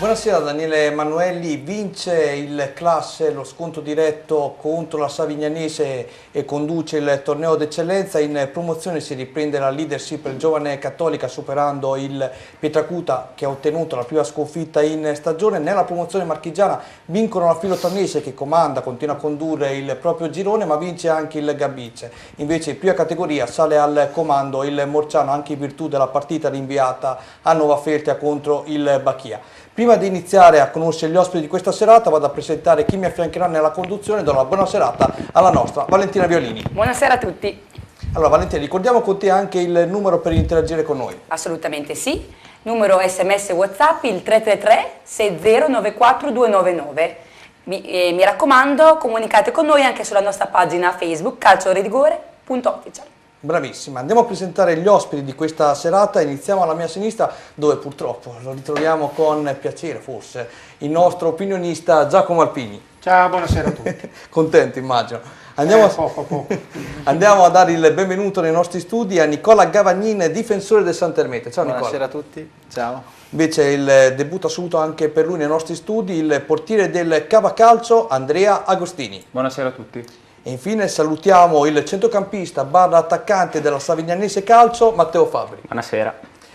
Buonasera Daniele Emanuelli, vince il classe lo scontro diretto contro la Savignanese e conduce il torneo d'eccellenza. In promozione si riprende la leadership del giovane Cattolica superando il Pietracuta che ha ottenuto la prima sconfitta in stagione. Nella promozione marchigiana vincono la Filotornese che comanda, continua a condurre il proprio girone ma vince anche il Gabice. Invece in prima categoria sale al comando il Morciano anche in virtù della partita rinviata a Nova Feltria contro il Bachia. Prima di iniziare a conoscere gli ospiti di questa serata vado a presentare chi mi affiancherà nella conduzione e do la buona serata alla nostra Valentina Violini. Buonasera a tutti. Allora Valentina, ricordiamo con te anche il numero per interagire con noi. Assolutamente sì, numero SMS WhatsApp il 333 6094 299. Mi raccomando, comunicate con noi anche sulla nostra pagina Facebook calciorigore.official. Bravissima, andiamo a presentare gli ospiti di questa serata. Iniziamo alla mia sinistra dove purtroppo lo ritroviamo con piacere forse il nostro opinionista Giacomo Alpini. Ciao, buonasera a tutti. Contento immagino. Andiamo a dare il benvenuto nei nostri studi a Nicola Gavagnin, difensore del Santermete. Ciao Nicola. Buonasera a tutti, ciao. Invece il debutto assoluto anche per lui nei nostri studi il portiere del Cavacalcio Andrea Agostini. Buonasera a tutti. E infine salutiamo il centrocampista barra attaccante della Savignanese Calcio, Matteo Fabri. Buonasera.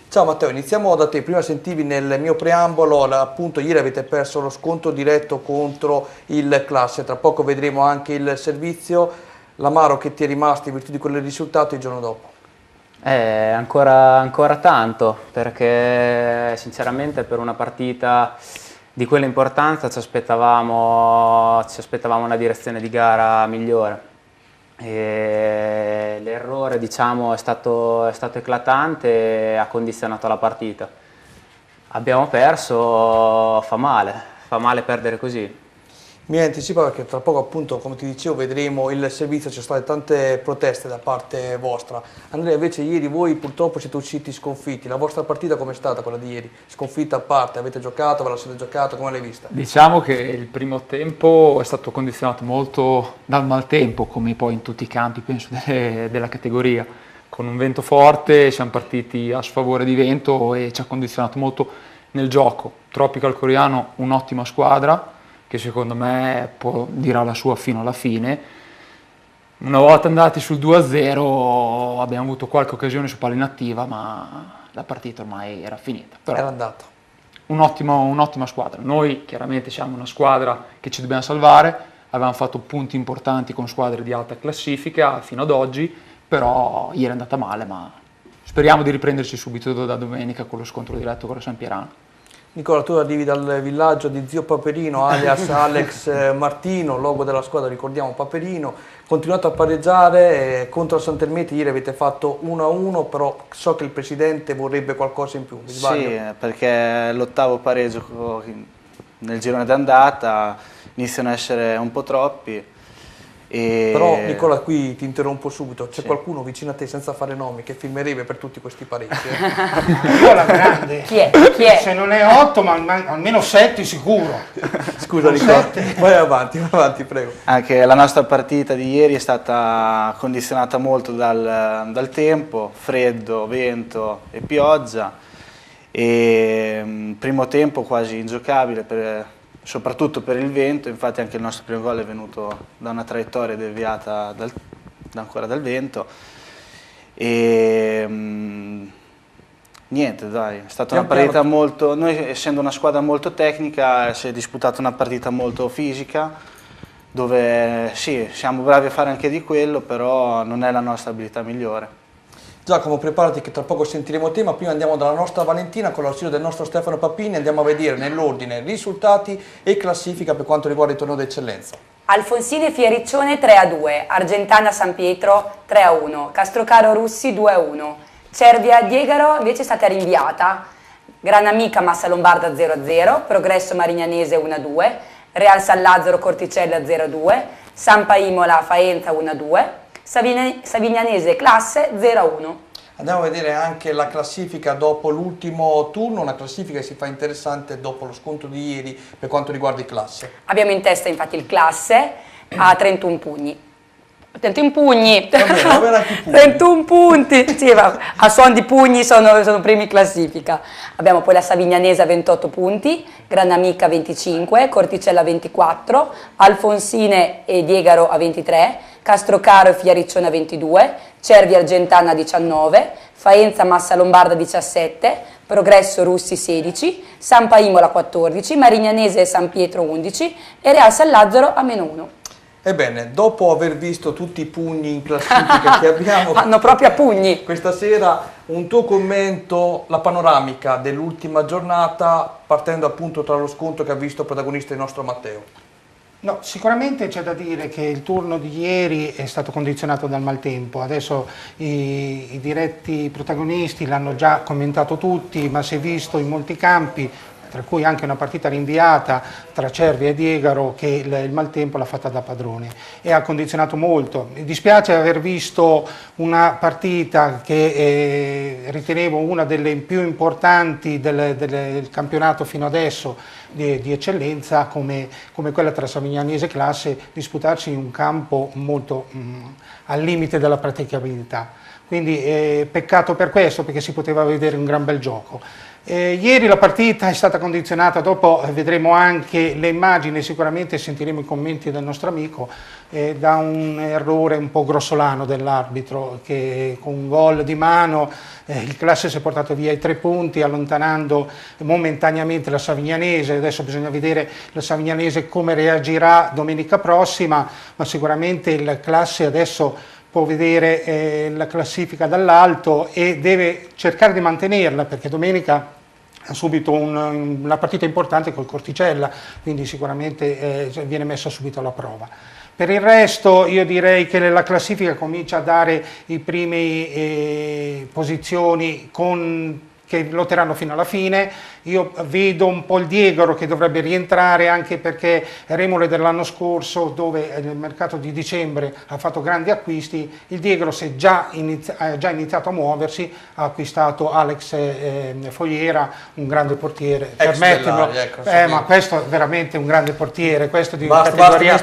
Ciao Matteo, iniziamo da te. Prima sentivi nel mio preambolo, appunto ieri avete perso lo scontro diretto contro il Classe, tra poco vedremo anche il servizio. L'amaro che ti è rimasto in virtù di quel risultato il giorno dopo? Ancora tanto, perché sinceramente per una partita di quell'importanza ci aspettavamo una direzione di gara migliore. L'errore, diciamo, è stato eclatante e ha condizionato la partita. Abbiamo perso, fa male perdere così. Mi anticipava che tra poco, appunto, come ti dicevo, vedremo il servizio, ci sono state tante proteste da parte vostra. Andrea, invece ieri voi purtroppo siete usciti sconfitti. La vostra partita com'è stata quella di ieri? Sconfitta a parte, avete giocato, ve la siete giocata, come l'hai vista? Diciamo che il primo tempo è stato condizionato molto dal maltempo, come poi in tutti i campi, penso, della categoria. Con un vento forte siamo partiti a sfavore di vento e ci ha condizionato molto nel gioco. Tropical Coreano, un'ottima squadra, che secondo me dirà la sua fino alla fine. Una volta andati sul 2-0 abbiamo avuto qualche occasione su palla inattiva, ma la partita ormai era finita. Però era andata. Un'ottima squadra. Noi chiaramente siamo una squadra che ci dobbiamo salvare, avevamo fatto punti importanti con squadre di alta classifica fino ad oggi, però ieri è andata male, ma speriamo di riprenderci subito da domenica con lo scontro diretto con la San Pierano. Nicola, tu arrivi dal villaggio di zio Paperino, alias Alex Martino, logo della squadra, ricordiamo Paperino, continuate a pareggiare contro il Santermete, ieri avete fatto 1-1, però so che il presidente vorrebbe qualcosa in più, mi sbaglio? Sì, perché l'ottavo pareggio nel girone d'andata iniziano a essere un po' troppi. Però Nicola, qui ti interrompo subito, c'è sì. Qualcuno vicino a te senza fare nomi che filmerebbe per tutti questi pareggi? Nicola grande. Chi è? Se non è 8 ma almeno 7 sicuro. Scusa Nicola, vai avanti, prego. Anche la nostra partita di ieri è stata condizionata molto dal tempo, freddo, vento e pioggia, e primo tempo quasi ingiocabile soprattutto per il vento. Infatti anche il nostro primo gol è venuto da una traiettoria deviata ancora dal vento. E niente, dai, è stata una partita molto... Noi, essendo una squadra molto tecnica, si è disputata una partita molto fisica, dove sì, siamo bravi a fare anche di quello, però non è la nostra abilità migliore. Giacomo, preparati che tra poco sentiremo te, ma prima andiamo dalla nostra Valentina con l'ausilio del nostro Stefano Papini, andiamo a vedere nell'ordine risultati e classifica per quanto riguarda il torneo d'eccellenza. Alfonsini Fiericcione 3-2, Argentana San Pietro 3-1, Castrocaro Russi 2-1, Cervia Diegaro invece è stata rinviata, Gran Amica Massa Lombarda 0-0, Progresso Marignanese 1-2, Real San Lazzaro Corticella 0-2, Sampa Imola Faenza 1-2, Savignanese Classe 0-1. Andiamo a vedere anche la classifica dopo l'ultimo turno, una classifica che si fa interessante dopo lo scontro di ieri per quanto riguarda i Classe. Abbiamo in testa infatti il Classe a 31 pugni. 31 pugni, Va bene anche i pugni. 31 punti, sì, a suon di pugni sono primi in classifica. Abbiamo poi la Savignanese a 28 punti, Granamica 25, Corticella 24, Alfonsine e Diegaro a 23, Castrocaro e Fiariccione a 22, Cervi Argentana a 19, Faenza Massa Lombarda 17, Progresso Russi 16, Sampa Imola 14, Marignanese e San Pietro 11 e Real San Lazzaro a -1. Ebbene, dopo aver visto tutti i pugni in classifica che abbiamo Vanno proprio a pugni. questa sera, un tuo commento, la panoramica dell'ultima giornata, partendo appunto tra lo scontro che ha visto protagonista il nostro Matteo. No, sicuramente c'è da dire che il turno di ieri è stato condizionato dal maltempo. Adesso i diretti protagonisti l'hanno già commentato tutti, ma si è visto in molti campi, tra cui anche una partita rinviata tra Cervi e Diegaro, che il maltempo l'ha fatta da padrone e ha condizionato molto. Mi dispiace aver visto una partita che ritenevo una delle più importanti del campionato fino adesso di eccellenza, come quella tra Savignanese e Classe, disputarsi in un campo molto al limite della praticabilità. Quindi peccato per questo, perché si poteva vedere un gran bel gioco. Ieri la partita è stata condizionata, dopo vedremo anche le immagini, sicuramente sentiremo i commenti del nostro amico, da un errore un po' grossolano dell'arbitro, che con un gol di mano il Classe si è portato via i 3 punti, allontanando momentaneamente la Savignanese. Adesso bisogna vedere la Savignanese come reagirà domenica prossima, ma sicuramente il Classe adesso può vedere la classifica dall'alto e deve cercare di mantenerla, perché domenica ha subito una partita importante col Corticella, quindi sicuramente viene messa subito alla prova. Per il resto io direi che la classifica comincia a dare i primi posizioni che lotteranno fino alla fine. Io vedo un po' il Diegaro che dovrebbe rientrare, anche perché remore dell'anno scorso, dove nel mercato di dicembre ha fatto grandi acquisti, il Diegaro ha già iniziato a muoversi, ha acquistato Alex Fogliera, un grande portiere, permettimelo, ma questo è veramente un grande portiere, questo di categoria... mi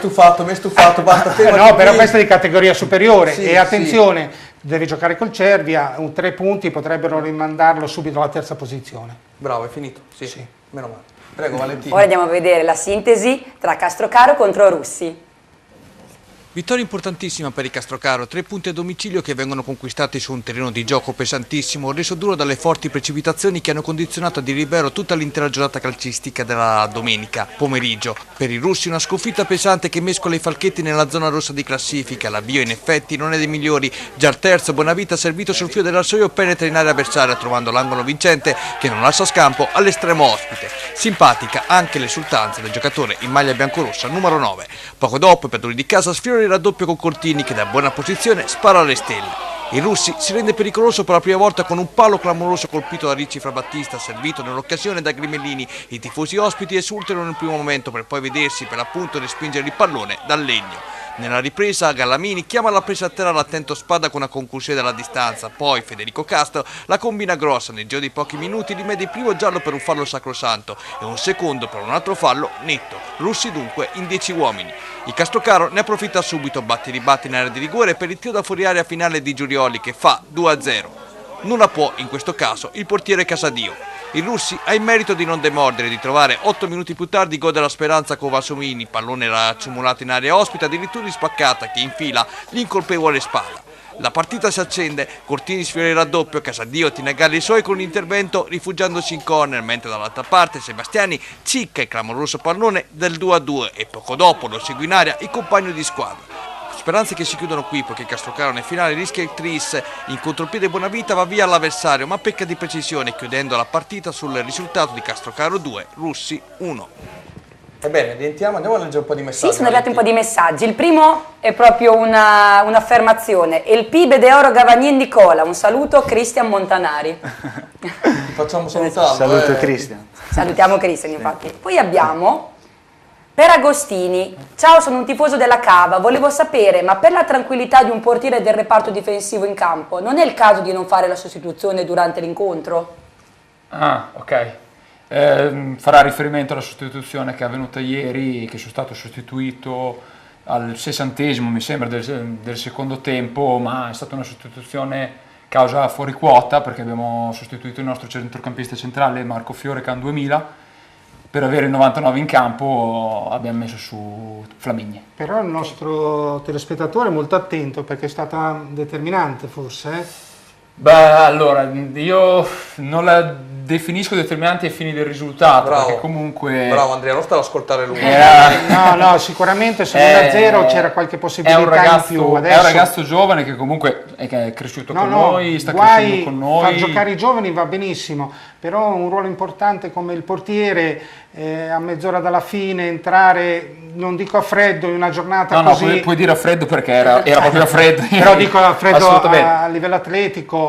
è stufato, basta. No, però questo è di categoria superiore, Sì, e attenzione, deve giocare col Cervia, 3 punti potrebbero rimandarlo subito alla terza posizione. Bravo, è finito? Sì, meno male. Prego Valentina. Ora andiamo a vedere la sintesi tra Castrocaro contro Russi. Vittoria importantissima per i Castrocaro, 3 punti a domicilio che vengono conquistati su un terreno di gioco pesantissimo, reso duro dalle forti precipitazioni che hanno condizionato a dir libero tutta l'intera giornata calcistica della domenica pomeriggio. Per i russi una sconfitta pesante che mescola i falchetti nella zona rossa di classifica, l'avvio in effetti non è dei migliori, già al terzo Bonavita servito sul filo del rasoio penetra in area avversaria trovando l'angolo vincente che non lascia scampo all'estremo ospite. Simpatica anche l'esultanza del giocatore in maglia biancorossa numero 9. Poco dopo i padroni di casa sfiorano il raddoppio con Cortini che da buona posizione spara alle stelle. Il Russi si rende pericoloso per la prima volta con un palo clamoroso colpito da Ricci Fra Battista, servito nell'occasione da Grimellini. I tifosi ospiti esultano nel primo momento per poi vedersi per l'appunto respingere il pallone dal legno. Nella ripresa Gallamini chiama la presa a terra l'attento Spada con una conclusione dalla distanza, poi Federico Castro la combina grossa, nel giro di pochi minuti rimede il primo giallo per un fallo sacrosanto e un secondo per un altro fallo netto. Russi dunque in 10 uomini. Il Castrocaro ne approfitta subito, batti ribatti in area di rigore per il tiro da fuori area finale di Giurioli che fa 2-0. Nulla può in questo caso il portiere Casadio. Il Russi ha il merito di non demordere, di trovare 8 minuti più tardi gol della speranza con Valsomini, il pallone era accumulato in area ospite, addirittura in spaccata che infila l'incolpevole Spada. La partita si accende, Cortini sfiora il raddoppio, Casadio tiene a galla i suoi con l'intervento rifugiandosi in corner, mentre dall'altra parte Sebastiani cicca il clamoroso pallone del 2-2 e poco dopo lo segue in area il compagno di squadra. Speranze che si chiudono qui poiché Castrocaro nel finale rischia il tris, in contropiede Bonavita va via all'avversario ma pecca di precisione chiudendo la partita sul risultato di Castrocaro 2, Russi 1. Ebbene, rientriamo, andiamo a leggere un po' di messaggi. Sì, sono arrivati un po' di messaggi. Il primo è proprio un'affermazione. Il PIB de Oro Gavagnin Nicola. Un saluto, Cristian Montanari. Ti facciamo salutare. Saluto Cristian. Salutiamo Cristian, infatti. Poi abbiamo per Agostini. Ciao, sono un tifoso della Cava. Volevo sapere, ma per la tranquillità di un portiere del reparto difensivo in campo, non è il caso di non fare la sostituzione durante l'incontro? Ah, ok. Farà riferimento alla sostituzione che è avvenuta ieri, che sono stato sostituito al 60esimo mi sembra del secondo tempo, ma è stata una sostituzione causa fuori quota, perché abbiamo sostituito il nostro centrocampista centrale Marco Fiore Can 2000. Per avere il 99 in campo abbiamo messo su Flamigni. Però il nostro telespettatore è molto attento perché è stata determinante forse. Beh, allora, io non la definisco determinante ai fini del risultato, Bravo. perché comunque... Bravo Andrea, non stavo ad ascoltare lui. No, sicuramente su 1-0 c'era qualche possibilità in più. Adesso... È un ragazzo giovane che comunque è cresciuto con noi, sta crescendo con noi. Far giocare i giovani va benissimo, però un ruolo importante come il portiere, a mezz'ora dalla fine entrare, non dico a freddo in una giornata così... No, puoi dire a freddo perché era proprio a freddo. Però dico a freddo a livello atletico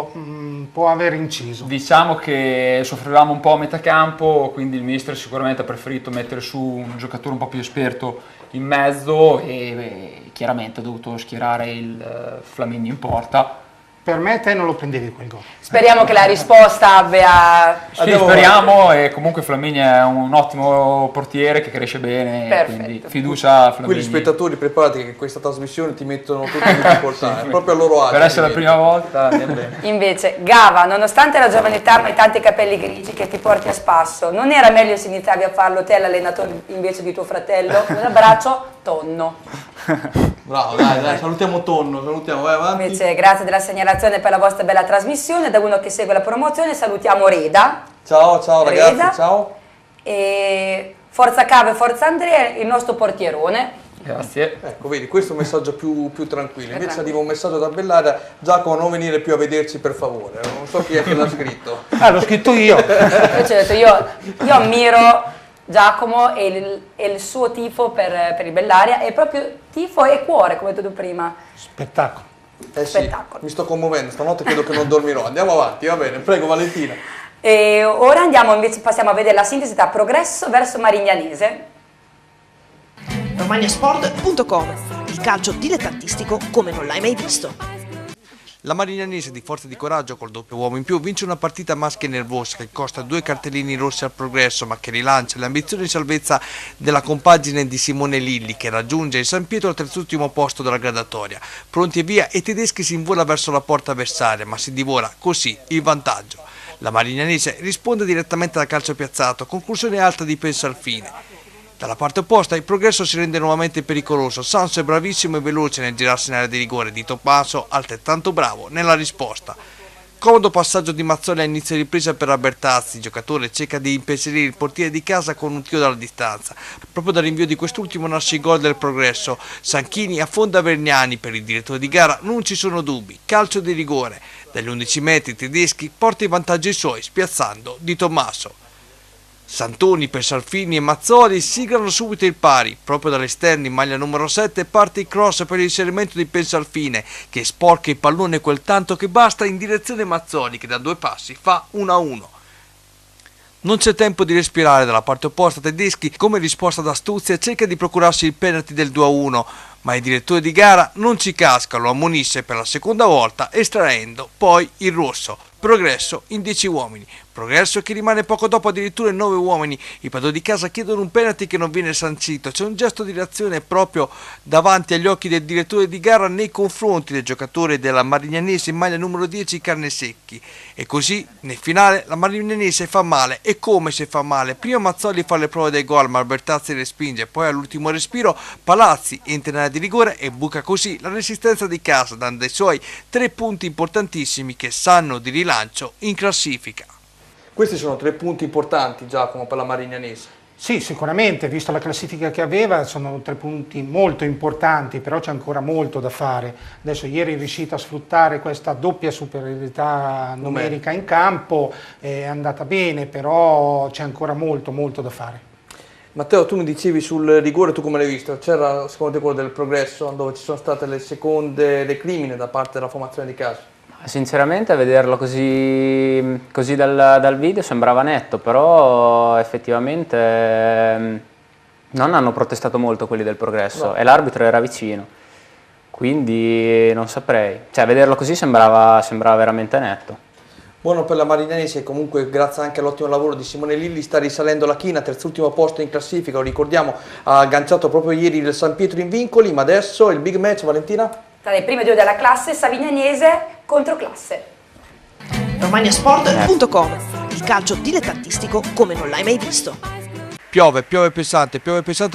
può aver inciso. Diciamo che soffrivamo un po' a metà campo, quindi il mister sicuramente ha preferito mettere su un giocatore un po' più esperto in mezzo e chiaramente ha dovuto schierare il Flamini in porta. Per me te non lo prendevi quel gol. Speriamo che la risposta abbia... Sì, speriamo, e comunque Flamini è un ottimo portiere che cresce bene. Perfetto. Quindi fiducia a Flamini. Quindi spettatori preparati che questa trasmissione ti mettono tutti in difficoltà, è proprio a loro agio. Per essere la prima volta andiamo bene. Invece, Gava, nonostante la giovane età e tanti capelli grigi che ti porti a spasso, non era meglio se iniziavi a farlo te l'allenatore invece di tuo fratello? Un abbraccio, Tonno. Bravo, dai, salutiamo Tonno, vai avanti. Invece, grazie della segnalazione per la vostra bella trasmissione. Da uno che segue la promozione salutiamo Reda. Ciao ragazzi, Reda. ciao. E forza Cave, forza Andrea, il nostro portierone. Grazie. Ecco, vedi, questo è un messaggio più tranquillo. Invece arriva un messaggio da Bellaria: Giacomo, non venire più a vederci per favore. Non so chi è che l'ha scritto. L'ho scritto io. Invece ho detto, io ammiro Giacomo e il suo tifo per il Bellaria, è proprio tifo e cuore, come hai detto tu prima. Spettacolo. Sì, Spettacolo. mi sto commuovendo, stanotte credo che non dormirò. Andiamo avanti, va bene, prego Valentina. E ora passiamo a vedere la sintesi tra Progresso verso Marignanese. romagnasport.com, il calcio dilettantistico come non l'hai mai visto. La Marignanese di forza di coraggio col doppio uomo in più vince una partita maschia e nervosa che costa 2 cartellini rossi al Progresso, ma che rilancia le ambizioni di salvezza della compagine di Simone Lilli, che raggiunge il San Pietro al terzultimo posto della gradatoria. Pronti e via, e i tedeschi si invola verso la porta avversaria, ma si divora così il vantaggio. La Marignanese risponde direttamente da calcio piazzato, conclusione alta di Pensalfine. Dalla parte opposta il Progresso si rende nuovamente pericoloso. Sanso è bravissimo e veloce nel girarsi in area di rigore, di Tommaso altrettanto bravo nella risposta. Comodo passaggio di Mazzoli a inizio ripresa per Albertazzi, il giocatore cerca di impensierire il portiere di casa con un tiro dalla distanza. Proprio dal rinvio di quest'ultimo nasce il gol del Progresso. Sanchini affonda Vergnani, per il direttore di gara non ci sono dubbi, calcio di rigore. Dagli 11 metri i tedeschi porta in vantaggio i suoi, spiazzando Di Tommaso. Santoni, Pensalfini e Mazzoli siglano subito il pari. Proprio dall'esterno in maglia numero 7 parte il cross per l'inserimento di Pensalfine, che sporca il pallone quel tanto che basta in direzione Mazzoli, che da 2 passi fa 1-1. Non c'è tempo di respirare dalla parte opposta. Tedeschi, come risposta d'astuzia, cerca di procurarsi il penalty del 2-1, ma il direttore di gara non ci casca, lo ammonisce per la seconda volta, estraendo poi il rosso. Progresso in 10 uomini. Progresso che rimane poco dopo addirittura in 9 uomini. I padroni di casa chiedono un penalty che non viene sancito. C'è un gesto di reazione proprio davanti agli occhi del direttore di gara nei confronti del giocatore della Marignanese in maglia numero 10 Carnesecchi. E così nel finale la Marignanese fa male. E come se fa male? Prima Mazzoli fa le prove del gol, ma Albertazzi respinge. Poi all'ultimo respiro Palazzi entra in area di rigore e buca così la resistenza di casa, dando ai suoi 3 punti importantissimi che sanno di rilancio in classifica. Questi sono 3 punti importanti, Giacomo, per la Marignanese. Sì, sicuramente, visto la classifica che aveva, sono 3 punti molto importanti, però c'è ancora molto da fare. Adesso ieri è riuscita a sfruttare questa doppia superiorità numerica in campo, è andata bene, però c'è ancora molto da fare. Matteo, tu mi dicevi sul rigore, tu come l'hai visto? C'era secondo te quello del Progresso, dove ci sono state le seconde recrimine da parte della formazione di casa? Sinceramente a vederlo così dal video sembrava netto, però effettivamente non hanno protestato molto quelli del Progresso, no. E l'arbitro era vicino, quindi non saprei, cioè a vederlo così sembrava veramente netto. Buono per la Marignanese, comunque grazie anche all'ottimo lavoro di Simone Lilli sta risalendo la china, terzultimo posto in classifica, lo ricordiamo, ha agganciato proprio ieri il San Pietro in vincoli, ma adesso il big match, Valentina? Tra le prime due della classe, Savignanese contro classe. romagnasport.com, il calcio dilettantistico come non l'hai mai visto. Piove pesante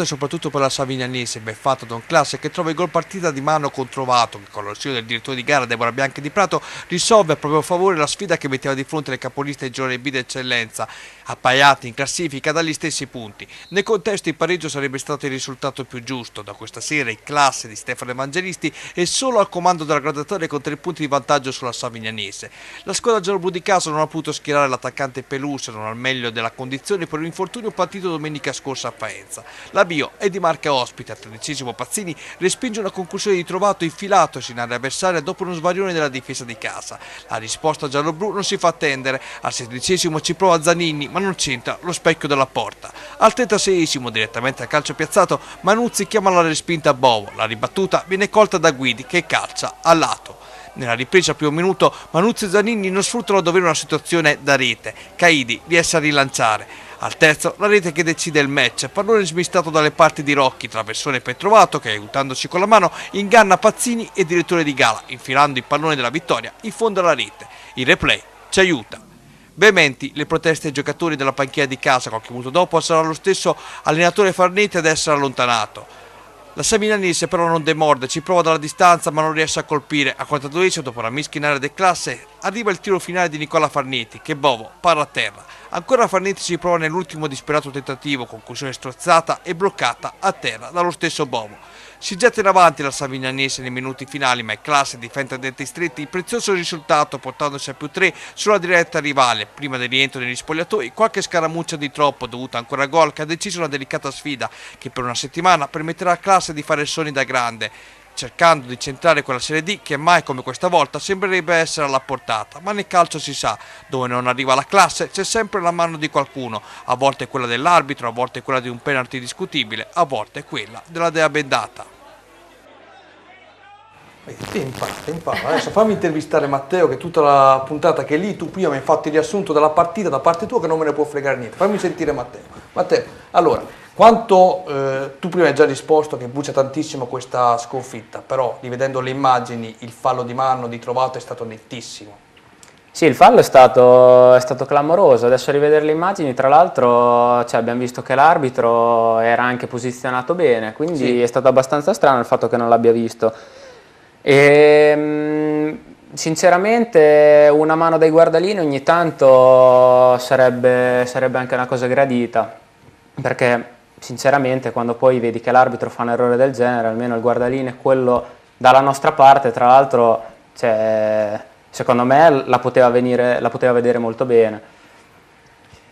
soprattutto per la Savignanese, ben fatta da un classe che trova il gol partita di mano controvato, che con l'ausilio del direttore di gara Deborah Bianchi di Prato risolve a proprio favore la sfida che metteva di fronte le capoliste di girone B d'eccellenza, appaiate in classifica dagli stessi punti. Nel contesto il pareggio sarebbe stato il risultato più giusto, da questa sera il classe di Stefano Evangelisti è solo al comando della graduatoria con 3 punti di vantaggio sulla Savignanese. La squadra gialloblu di casa non ha potuto schierare l'attaccante Peluso, non al meglio della condizione per un infortunio partito domenica scorsa a Faenza. L'avvio è di marca ospite, al 13° Pazzini respinge una conclusione di Trovato infilatosi in area avversaria dopo uno svarione della difesa di casa. La risposta gialloblu non si fa attendere, al 16° ci prova Zanini ma non c'entra lo specchio della porta. Al 36° direttamente al calcio piazzato Manuzzi chiama la respinta a Bovo, la ribattuta viene colta da Guidi che calcia a lato. Nella ripresa più un minuto Manuzzi e Zanini non sfruttano a dovere una situazione da rete, Caidi riesce a rilanciare. Al terzo la rete che decide il match, pallone smistato dalle parti di Rocchi, traversone per Trovato che aiutandoci con la mano inganna Pazzini e direttore di gara, infilando il pallone della vittoria in fondo alla rete. Il replay ci aiuta. Veementi le proteste ai giocatori della panchina di casa, qualche minuto dopo sarà lo stesso allenatore Farnetti ad essere allontanato. La Savignanese però non demorde, ci prova dalla distanza ma non riesce a colpire. A 42esimo, dopo la mischia in area del classe, arriva il tiro finale di Nicola Farnetti che Bovo parla a terra. Ancora Farnetti si prova nell'ultimo disperato tentativo, conclusione strozzata e bloccata a terra dallo stesso Bovo. Si getta in avanti la Savignanese nei minuti finali, ma il classe difende a denti stretti il prezioso risultato portandosi a +3 sulla diretta rivale. Prima del rientro negli spogliatoi, qualche scaramuccia di troppo dovuta ancora a gol che ha deciso una delicata sfida che per una settimana permetterà al classe di fare sogni da grande, cercando di centrare quella Serie D che mai come questa volta sembrerebbe essere alla portata, ma nel calcio si sa, dove non arriva la classe c'è sempre la mano di qualcuno, a volte quella dell'arbitro, a volte quella di un penalty discutibile, a volte quella della dea bendata. Impara. Adesso fammi intervistare Matteo che tutta la puntata che è lì, tu prima mi hai fatto il riassunto della partita da parte tua che non me ne può fregare niente, fammi sentire Matteo. Matteo, allora, quanto tu prima hai già risposto che brucia tantissimo questa sconfitta, però rivedendo le immagini il fallo di mano di Trovato è stato nettissimo. Sì, il fallo è stato clamoroso, adesso a rivedere le immagini tra l'altro abbiamo visto che l'arbitro era anche posizionato bene, quindi sì, è stato abbastanza strano il fatto che non l'abbia visto. Sinceramente una mano dai guardalini ogni tanto sarebbe anche una cosa gradita, perché sinceramente quando poi vedi che l'arbitro fa un errore del genere, almeno il guardalino è quello dalla nostra parte, tra l'altro secondo me la poteva vedere molto bene.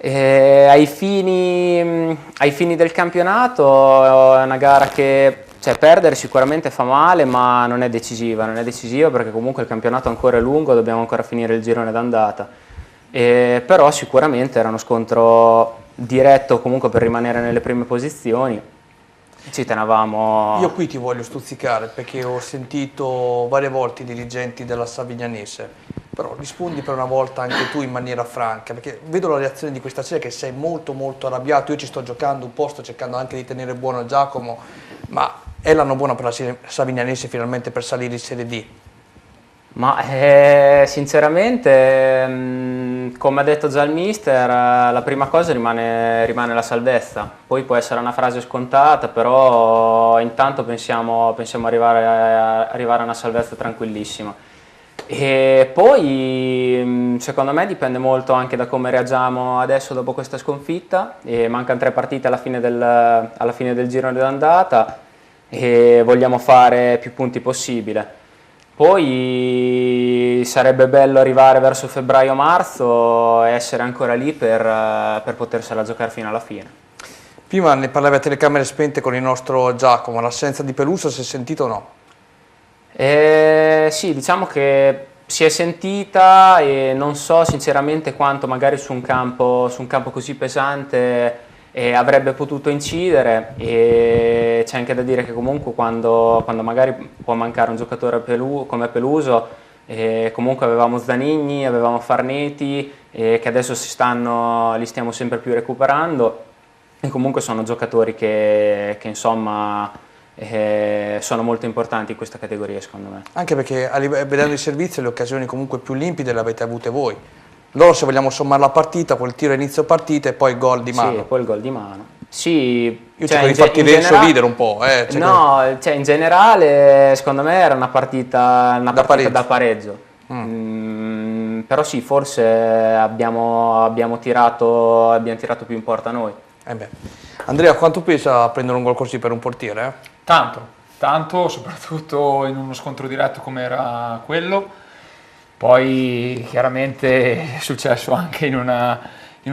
Ai fini del campionato è una gara che perdere sicuramente fa male, ma non è decisiva perché comunque il campionato ancora è lungo, dobbiamo ancora finire il girone d'andata, però sicuramente era uno scontro diretto comunque per rimanere nelle prime posizioni, ci tenevamo. Io qui ti voglio stuzzicare perché ho sentito varie volte i dirigenti della Savignanese, però rispondi per una volta anche tu in maniera franca, perché vedo la reazione di questa sera che sei molto molto arrabbiato, io ci sto giocando un po', sto cercando anche di tenere buono Giacomo, ma è l'anno buono per la Savignanese finalmente per salire in Serie D? Ma sinceramente, come ha detto già il mister, la prima cosa rimane la salvezza. Poi può essere una frase scontata, però intanto pensiamo arrivare a una salvezza tranquillissima. E poi secondo me dipende molto anche da come reagiamo adesso dopo questa sconfitta. Mancano 3 partite alla fine del girone d'andata e vogliamo fare più punti possibile. Poi sarebbe bello arrivare verso febbraio-marzo e essere ancora lì per potersela giocare fino alla fine. Prima ne parlavi a telecamere spente con il nostro Giacomo, l'assenza di Peluso si è sentita o no? Sì, diciamo che si è sentita e non so sinceramente quanto magari su un campo così pesante avrebbe potuto incidere, e c'è anche da dire che comunque quando magari può mancare un giocatore come Peluso e comunque avevamo Zanigni, avevamo Farneti, che adesso li stiamo sempre più recuperando, e comunque sono giocatori che insomma sono molto importanti in questa categoria, secondo me. Anche perché vedendo i servizi le occasioni comunque più limpide le avete avute voi. Loro, se vogliamo sommare la partita, quel tiro a inizio partita e poi il gol di mano. Sì, poi il gol di mano. Sì, Io cerco di farti sorridere un po'. In generale secondo me era una partita da pareggio. Però sì, forse abbiamo tirato più in porta noi. Andrea, quanto pesa prendere un gol così per un portiere? Tanto, soprattutto in uno scontro diretto come era quello. Poi chiaramente è successo anche in una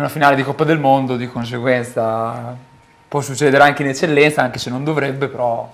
finale di Coppa del Mondo, di conseguenza può succedere anche in eccellenza, anche se non dovrebbe, però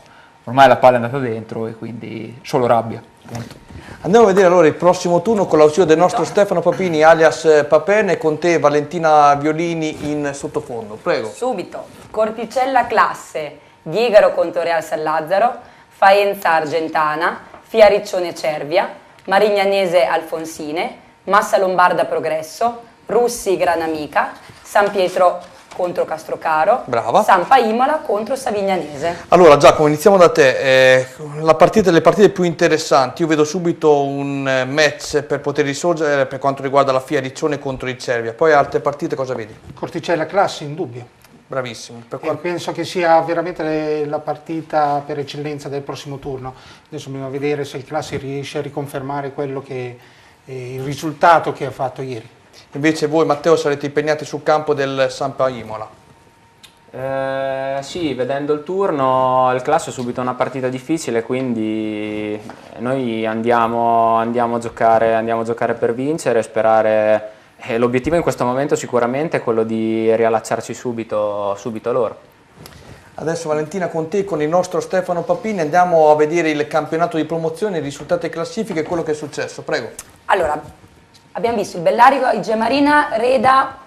ormai la palla è andata dentro e quindi solo rabbia. Punto. Andiamo a vedere allora il prossimo turno con l'ausilio del nostro Stefano Papini alias Papene, con te Valentina Violini in sottofondo. Prego. Subito. Corticella classe, Diegaro contro Real San Lazzaro, Faenza Argentana, Fiariccione Cervia, Marignanese Alfonsine, Massa Lombarda Progresso, Russi Granamica, San Pietro contro Castrocaro, brava. Sampa Imola contro Savignanese. Allora Giacomo, iniziamo da te. Le partite più interessanti, io vedo subito un match per poter risorgere per quanto riguarda la Fiariccione contro il Cervia, poi altre partite cosa vedi? Corticella classe, indubbio. Bravissimo. Penso che sia veramente la partita per eccellenza del prossimo turno. Adesso bisogna vedere se il classe riesce a riconfermare quello che il risultato che ha fatto ieri. Invece voi Matteo sarete impegnati sul campo del Sampa Imola. Sì, vedendo il turno il classe è subito una partita difficile, quindi noi andiamo a giocare per vincere e sperare. L'obiettivo in questo momento sicuramente è quello di riallacciarci subito loro. Adesso Valentina con te, con il nostro Stefano Papini, andiamo a vedere il campionato di promozione, i risultati e classifiche e quello che è successo. Prego. Allora, abbiamo visto il Bellario Igea Marina Reda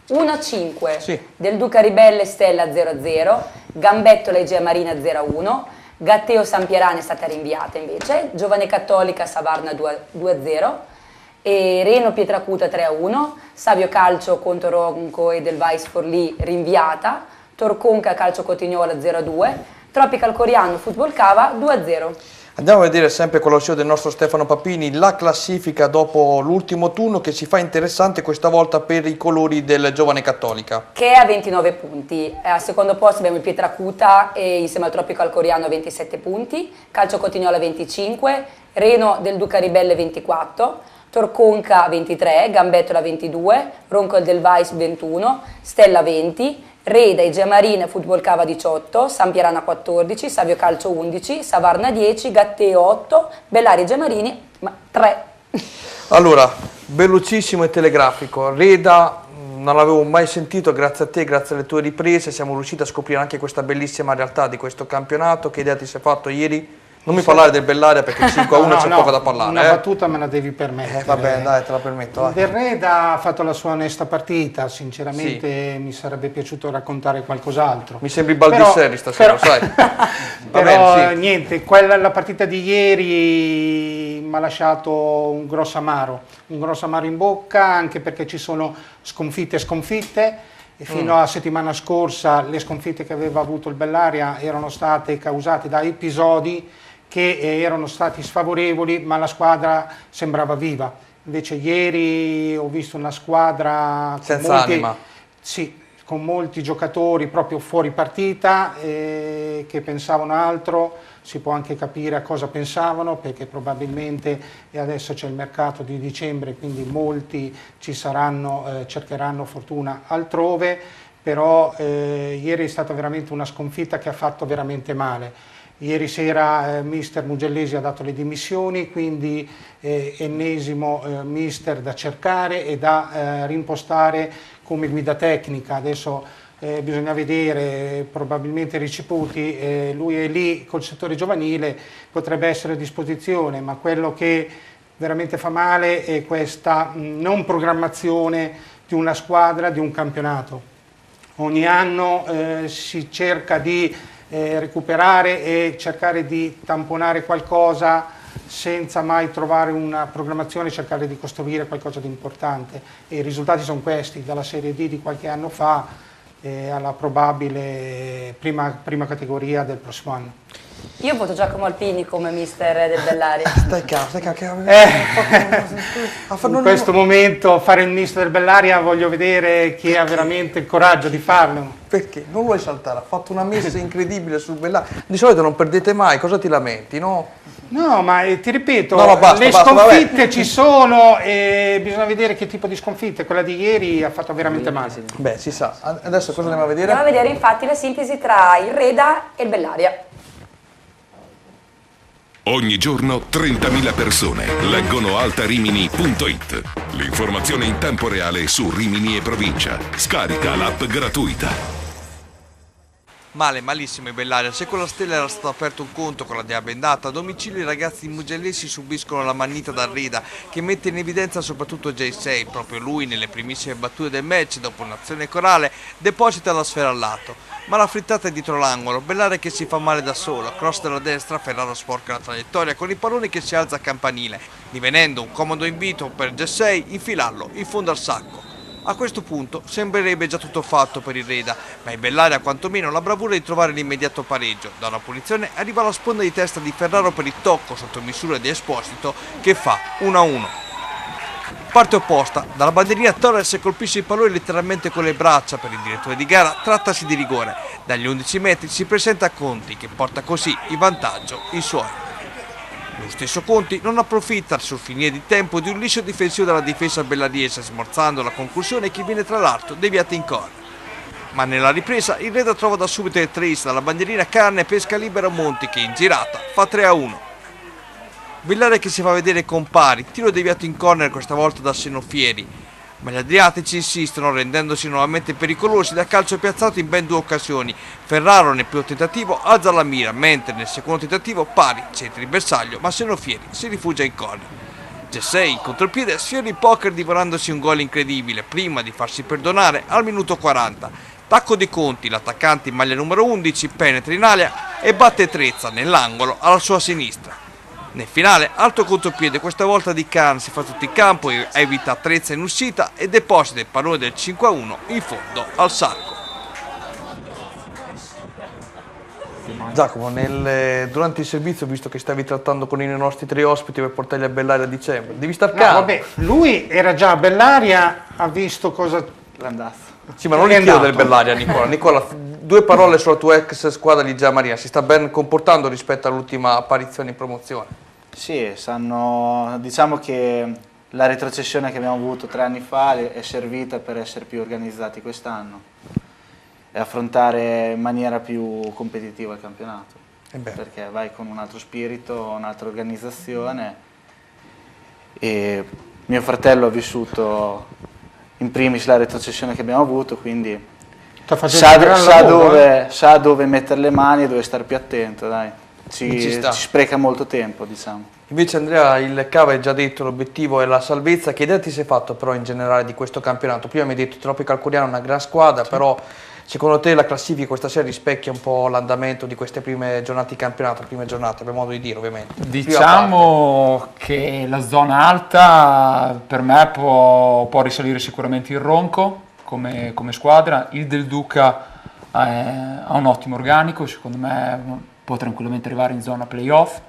1-5, sì. Del Duca Ribelle Stella 0-0, Gambettola Igea Marina 0-1, Gatteo San Pierane è stata rinviata invece, Giovane Cattolica Savarna 2-0, e Reno Pietracuta 3-1, Savio Calcio contro Ronco e Delvais Forlì rinviata, Torconca Calcio Cotignola 0-2, Tropical Coriano Football Cava 2-0. Andiamo a vedere sempre con l'ausilio del nostro Stefano Papini la classifica dopo l'ultimo turno, che si fa interessante questa volta per i colori del Giovane Cattolica. Che è a 29 punti, al secondo posto abbiamo il Pietracuta e insieme al Tropical Coriano a 27 punti, Calcio Cotignola 25, Reno del Duca Ribelle 24, Torconca 23, Gambettola 22, Ronco del Vais 21, Stella 20, Reda Igea Marina Football Cava 18, San Pierana 14, Savio Calcio 11, Savarna 10, Gatteo 8, Bellario Igea Marini 3. Allora, velocissimo e telegrafico. Reda non l'avevo mai sentito, grazie a te, grazie alle tue riprese siamo riusciti a scoprire anche questa bellissima realtà di questo campionato. Che idea ti sei fatto ieri? Non mi parlare del Bellaria perché 5-1 c'è poco da parlare. Una battuta me la devi permettere. Va bene, dai, te la permetto. Del Reda ha fatto la sua onesta partita, sinceramente sì. Mi sarebbe piaciuto raccontare qualcos'altro. Mi sembri Baldisseri stasera, sai. Però sì. Niente, la partita di ieri mi ha lasciato un grosso amaro in bocca, anche perché ci sono sconfitte e sconfitte. E fino alla settimana scorsa le sconfitte che aveva avuto il Bellaria erano state causate da episodi che erano stati sfavorevoli, ma la squadra sembrava viva. Invece ieri ho visto una squadra senza anima. Sì, con molti giocatori proprio fuori partita che pensavano altro. Si può anche capire a cosa pensavano, perché probabilmente adesso c'è il mercato di dicembre, quindi molti ci saranno, cercheranno fortuna altrove, però ieri è stata veramente una sconfitta che ha fatto veramente male. Ieri sera mister Mugellesi ha dato le dimissioni, quindi ennesimo mister da cercare e da rimpostare come guida tecnica. Adesso bisogna vedere, probabilmente Riciputi, lui è lì col settore giovanile, potrebbe essere a disposizione, ma quello che veramente fa male è questa non programmazione di una squadra, di un campionato. Ogni anno si cerca di recuperare e cercare di tamponare qualcosa senza mai trovare una programmazione, cercare di costruire qualcosa di importante. E i risultati sono questi, dalla Serie D di qualche anno fa alla probabile prima categoria del prossimo anno. Io voto Giacomo Alpini come mister del Bellaria. Stai calmo. In questo momento fare il mister del Bellaria voglio vedere chi ha veramente il coraggio di farlo. Perché? Non vuoi saltare? Ha fatto una messa incredibile sul Bellaria. Di solito non perdete mai, cosa ti lamenti, no? No, ma ti ripeto, basta, le basta, sconfitte vabbè. ci sono e bisogna vedere che tipo di sconfitte. Quella di ieri ha fatto veramente male. Beh, si sa. Adesso cosa andiamo a vedere? Andiamo a vedere infatti le sintesi tra il Reda e il Bellaria. Ogni giorno 30.000 persone leggono altarimini.it. L'informazione in tempo reale su Rimini e provincia. Scarica l'app gratuita. Malissimo in Bellaria. Se con la Stella era stato aperto un conto con la Diabendata, a domicilio i ragazzi mugellesi subiscono la mannita da Reda, che mette in evidenza soprattutto J6. Proprio lui, nelle primissime battute del match, dopo un'azione corale, deposita la sfera al lato. Ma la frittata è dietro l'angolo, Bellaria che si fa male da solo, cross della destra, Ferraro sporca la traiettoria con il pallone che si alza a campanile, divenendo un comodo invito per J6 infilarlo in fondo al sacco. A questo punto sembrerebbe già tutto fatto per il Reda, ma in Bellaria quantomeno la bravura di trovare l'immediato pareggio. Da una punizione arriva la sponda di testa di Ferraro per il tocco sotto misura di Esposito che fa 1-1. Parte opposta, dalla bandierina Torres colpisce il pallone letteralmente con le braccia. Per il direttore di gara trattasi di rigore. Dagli 11 metri si presenta Conti che porta così in vantaggio i suoi. Lo stesso Conti non approfitta sul finire di tempo di un liscio difensivo della difesa bellariese, smorzando la conclusione che viene tra l'altro deviata in corner. Ma nella ripresa il Reda trova da subito il trace dalla bandierina Canne e pesca libera Monti che in girata fa 3-1. Bellaria che si fa vedere con pari, tiro deviato in corner questa volta da Senofieri. Ma gli adriatici insistono rendendosi nuovamente pericolosi da calcio piazzato in ben 2 occasioni. Ferraro nel primo tentativo alza la mira, mentre nel secondo tentativo pari, centra il bersaglio, ma Senofieri si rifugia in corner. J6 in contropiede sfiora il poker divorandosi un gol incredibile prima di farsi perdonare al minuto 40. Tacco di Conti, l'attaccante in maglia numero 11, penetra in aria e batte Trezza nell'angolo alla sua sinistra. Nel finale, alto contropiede, questa volta di Khan si fa tutto in campo, evita Trezza in uscita e deposita il pallone del 5-1 in fondo al sacco. Giacomo, durante il servizio, visto che stavi trattando con i nostri 3 ospiti per portarli a Bellaria a dicembre, devi star calmo. Vabbè, lui era già a Bellaria, ha visto cosa... L'andazzo. Sì, ma non gli chiedo del Bellaria, Nicola. Nicola, 2 parole sulla tua ex squadra di Giamaria. Si sta ben comportando rispetto all'ultima apparizione in promozione? Sì, diciamo che la retrocessione che abbiamo avuto 3 anni fa è servita per essere più organizzati quest'anno e affrontare in maniera più competitiva il campionato. Perché vai con un altro spirito, un'altra organizzazione e mio fratello ha vissuto in primis la retrocessione che abbiamo avuto, quindi sa dove mettere le mani e dove stare più attento, dai. Ci spreca molto tempo, diciamo. Invece Andrea, il Cava hai già detto, l'obiettivo è la salvezza. Che idea ti sei fatto però in generale di questo campionato? Prima mi hai detto Tropical Coriano è una gran squadra, sì. Però secondo te la classifica questa sera rispecchia un po' l'andamento di queste prime giornate di campionato, prime giornate, per modo di dire ovviamente? Diciamo che la zona alta per me può risalire sicuramente il Ronco come squadra, il Del Duca ha un ottimo organico, secondo me può tranquillamente arrivare in zona playoff.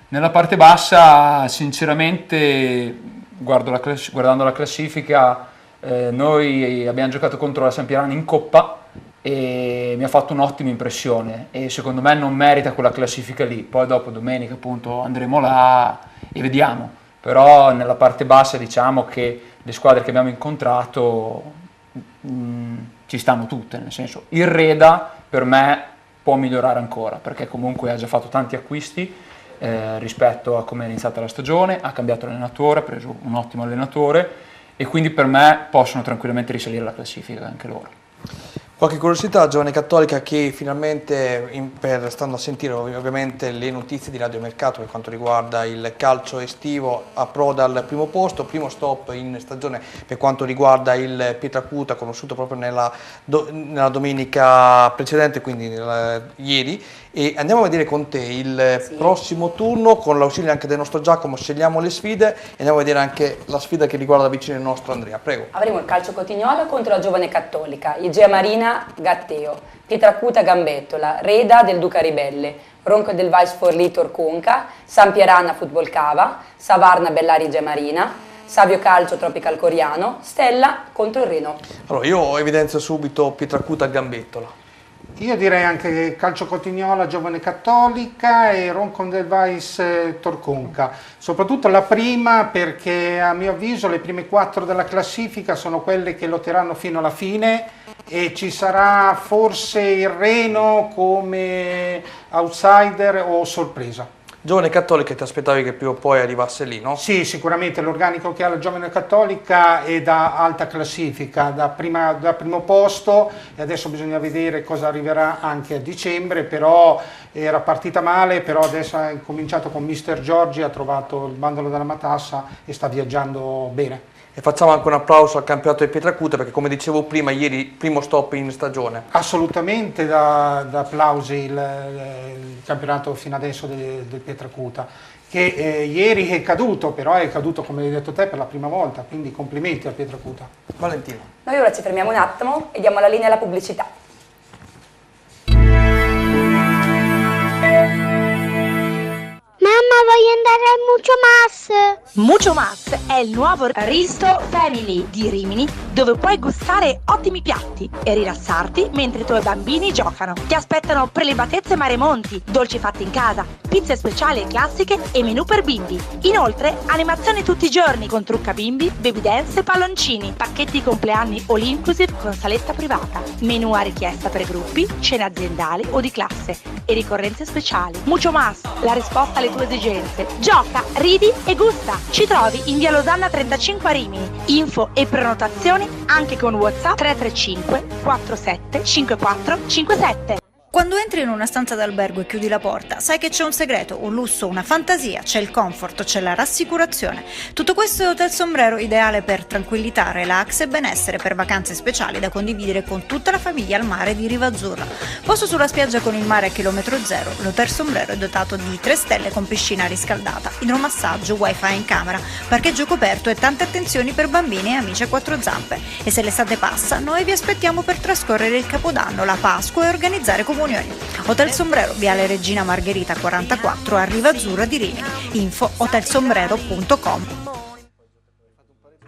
Nella parte bassa, sinceramente, guardando la classifica, noi abbiamo giocato contro la Sampierana in Coppa e mi ha fatto un'ottima impressione e secondo me non merita quella classifica lì. Poi dopo domenica appunto andremo là e vediamo. Però nella parte bassa diciamo che le squadre che abbiamo incontrato ci stanno tutte, nel senso il Reda per me può migliorare ancora perché comunque ha già fatto tanti acquisti rispetto a come è iniziata la stagione, ha cambiato allenatore, ha preso un ottimo allenatore e quindi per me possono tranquillamente risalire la classifica anche loro. Qualche curiosità, Giovane Cattolica, che finalmente, stando a sentire ovviamente le notizie di Radiomercato per quanto riguarda il calcio estivo, approda al primo posto, primo stop in stagione per quanto riguarda il Pietracuta, conosciuto proprio nella domenica precedente, quindi ieri. E andiamo a vedere con te il prossimo turno, con l'ausilio anche del nostro Giacomo, scegliamo le sfide e andiamo a vedere anche la sfida che riguarda vicino il nostro Andrea. Prego. Avremo il Calcio Cotignola contro la Giovane Cattolica, Igea Marina Gatteo, Pietracuta Gambettola, Reda del Duca Ribelle, Ronco del Vals Forlì Torconca, San Pierana Football Cava, Savarna Bellari Igea Marina, Savio Calcio Tropical Coriano, Stella contro il Reno. Allora, io evidenzio subito Pietracuta Gambettola. Io direi anche Calcio Cotignola, Giovane Cattolica e Roncon del Vais Torconca, soprattutto la prima perché a mio avviso le prime 4 della classifica sono quelle che lotteranno fino alla fine e ci sarà forse il Reno come outsider o sorpresa. Giovane Cattolica, ti aspettavi che prima o poi arrivasse lì, no? Sì, sicuramente l'organico che ha la Giovane Cattolica è da alta classifica, da primo posto, e adesso bisogna vedere cosa arriverà anche a dicembre, però era partita male, però adesso ha incominciato con Mister Giorgi, ha trovato il bandolo della matassa e sta viaggiando bene. E facciamo anche un applauso al campionato di Pietracuta perché, come dicevo prima, ieri primo stop in stagione. Assolutamente da applausi il campionato fino adesso del Pietracuta, che ieri è caduto, però è caduto, come hai detto te, per la prima volta, quindi complimenti al Pietracuta. Valentino. Noi ora ci fermiamo un attimo e diamo la linea alla pubblicità. Mamma, voglio andare al Mucho Mas! Mucho Mas è il nuovo Risto Family di Rimini, dove puoi gustare ottimi piatti e rilassarti mentre i tuoi bambini giocano. Ti aspettano prelibatezze maremonti, dolci fatti in casa, pizze speciali e classiche e menù per bimbi. Inoltre, animazioni tutti i giorni con trucca bimbi, baby dance e palloncini, pacchetti compleanni all inclusive con saletta privata, menù a richiesta per gruppi, cene aziendali o di classe e ricorrenze speciali. Mucho Mas, la risposta alle tue esigenze. Gioca, ridi e gusta. Ci trovi in via Losanna 35 a Rimini. Info e prenotazioni anche con WhatsApp 335 47 54 57. Quando entri in una stanza d'albergo e chiudi la porta, sai che c'è un segreto, un lusso, una fantasia, c'è il comfort, c'è la rassicurazione. Tutto questo è Hotel Sombrero, ideale per tranquillità, relax e benessere, per vacanze speciali da condividere con tutta la famiglia al mare di Riva Azzurra. Posto sulla spiaggia con il mare a chilometro zero, l'Hotel Sombrero è dotato di 3 stelle con piscina riscaldata, idromassaggio, wifi in camera, parcheggio coperto e tante attenzioni per bambini e amici a 4 zampe. E se l'estate passa, noi vi aspettiamo per trascorrere il Capodanno, la Pasqua e organizzare comunioni. Hotel Sombrero, Viale Regina Margherita 44 a Riva Azzurra di Rimini. Info hotelsombrero.com.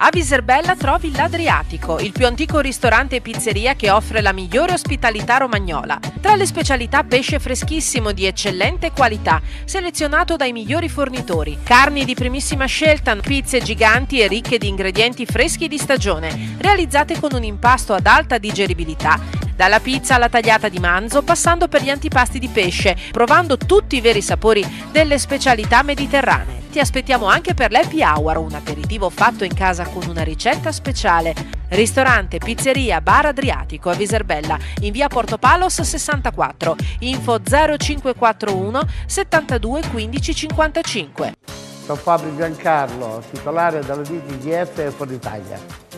A Viserbella trovi l'Adriatico, il più antico ristorante e pizzeria che offre la migliore ospitalità romagnola. Tra le specialità pesce freschissimo di eccellente qualità, selezionato dai migliori fornitori. Carni di primissima scelta, pizze giganti e ricche di ingredienti freschi di stagione, realizzate con un impasto ad alta digeribilità. Dalla pizza alla tagliata di manzo, passando per gli antipasti di pesce, provando tutti i veri sapori delle specialità mediterranee. Ti aspettiamo anche per l'Happy Hour, un aperitivo fatto in casa con una ricetta speciale. Ristorante, pizzeria, bar Adriatico a Viserbella, in via Porto Palos 64. Info 0541 72 15 55. Sono Fabio Giancarlo, titolare della DGF e Fornitalia.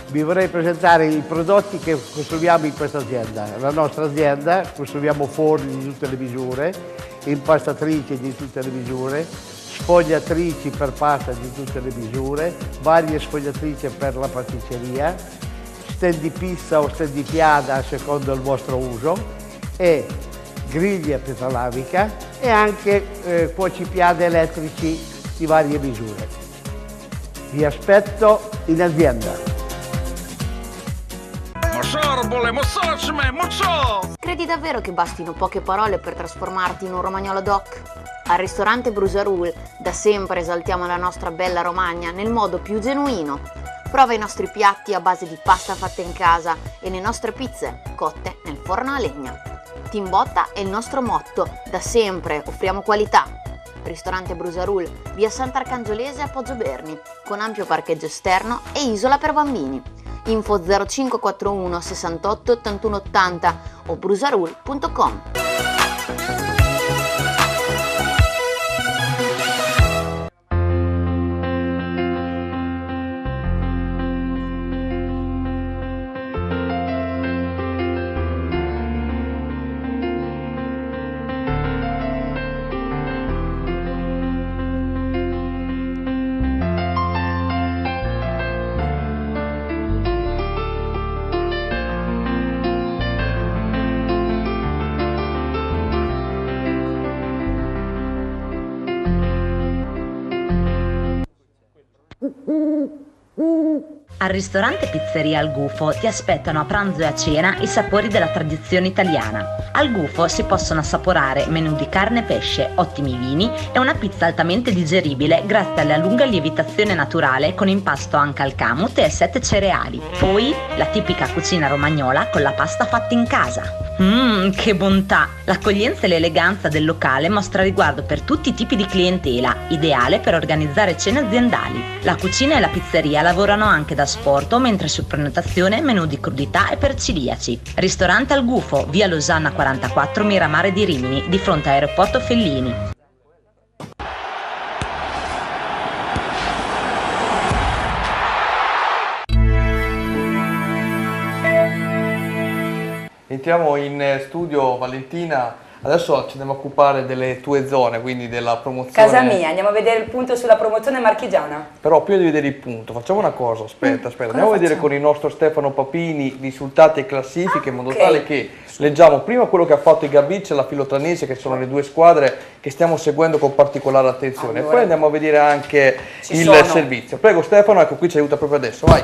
Vi vorrei presentare i prodotti che costruiamo in questa azienda. La nostra azienda costruiamo forni di tutte le misure, impastatrici di tutte le misure, sfogliatrici per pasta di tutte le misure, varie sfogliatrici per la pasticceria, stand di pizza o stand di piada secondo il vostro uso, e griglie a pietra lavica e anche cuocipiade elettrici di varie misure. Vi aspetto in azienda. Credi davvero che bastino poche parole per trasformarti in un romagnolo doc? Al ristorante Bruserul da sempre esaltiamo la nostra bella Romagna nel modo più genuino. Prova i nostri piatti a base di pasta fatta in casa e le nostre pizze cotte nel forno a legna. Team Botta è il nostro motto, da sempre offriamo qualità. Ristorante Bruserul, via Sant'Arcangiolese a Poggio Berni, con ampio parcheggio esterno e isola per bambini. Info 0541 68 81 80 o brusarul.com. Al ristorante Pizzeria Al Gufo ti aspettano a pranzo e a cena i sapori della tradizione italiana. Al Gufo si possono assaporare menù di carne e pesce, ottimi vini e una pizza altamente digeribile grazie alla lunga lievitazione naturale con impasto anche al camut e 7 cereali. Poi la tipica cucina romagnola con la pasta fatta in casa. Che bontà! L'accoglienza e l'eleganza del locale mostra riguardo per tutti i tipi di clientela, ideale per organizzare cene aziendali. La cucina e la pizzeria lavorano anche da sporto, mentre su prenotazione menù di crudità e per celiaci. Ristorante Al Gufo, via Losanna 44, Miramare di Rimini, di fronte a Aeroporto Fellini. Entriamo in studio, Valentina. Adesso ci andiamo a occupare delle tue zone, quindi della promozione. Casa mia, andiamo a vedere il punto sulla promozione marchigiana. Però prima di vedere il punto, facciamo una cosa, aspetta, andiamo a vedere con il nostro Stefano Papini risultati e classifiche, in modo tale che leggiamo prima quello che ha fatto il Gabicce e la Filotranese, che sono le due squadre che stiamo seguendo con particolare attenzione. Allora, poi andiamo a vedere anche servizio. Prego Stefano, ecco qui ci aiuta proprio adesso, vai.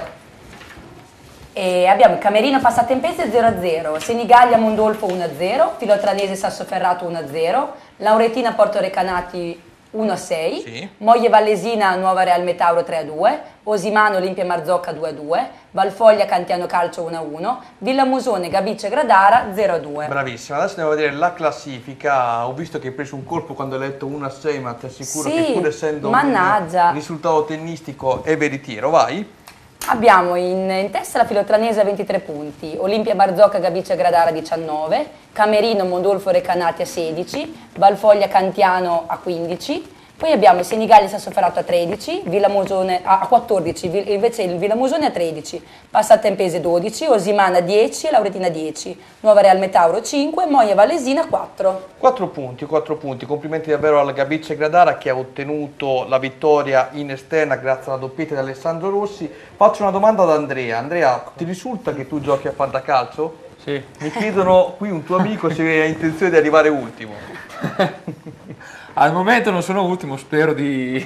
E abbiamo il Camerino Passatempese 0-0, Senigallia Mondolfo 1-0, Filotranese Sassoferrato 1-0, Lauretina Porto Recanati 1-6, Moglie Vallesina Nuova Real Metauro 3-2, Osimano Olimpia Marzocca 2-2, Valfoglia Cantiano Calcio 1-1, Villa Musone Gabicce Gradara 0-2. Bravissima, adesso andiamo a vedere la classifica. Ho visto che hai preso un colpo quando hai letto 1-6, ma ti assicuro che pur essendo un risultato tennistico è veritiero, vai. Abbiamo in testa la Filotranese a 23 punti, Olimpia Marzocca Gabicce Gradara 19, Camerino Mondolfo Recanati a 16, Valfoglia Cantiano a 15, poi abbiamo il Senigallia Sassoferrato a 13, Villa Musone a 14, invece il Villa Musone a 13, Passatempese 12, Osimana 10, Lauretina 10, Nuova Real Metauro 5, Moia Vallesina 4. 4 punti, complimenti davvero al Gabicce Gradara che ha ottenuto la vittoria in esterna grazie alla doppietta di Alessandro Rossi. Faccio una domanda ad Andrea. Andrea, ti risulta che tu giochi a fantacalcio? Sì. Mi chiedono qui un tuo amico se hai intenzione di arrivare ultimo. Al momento non sono ultimo, spero di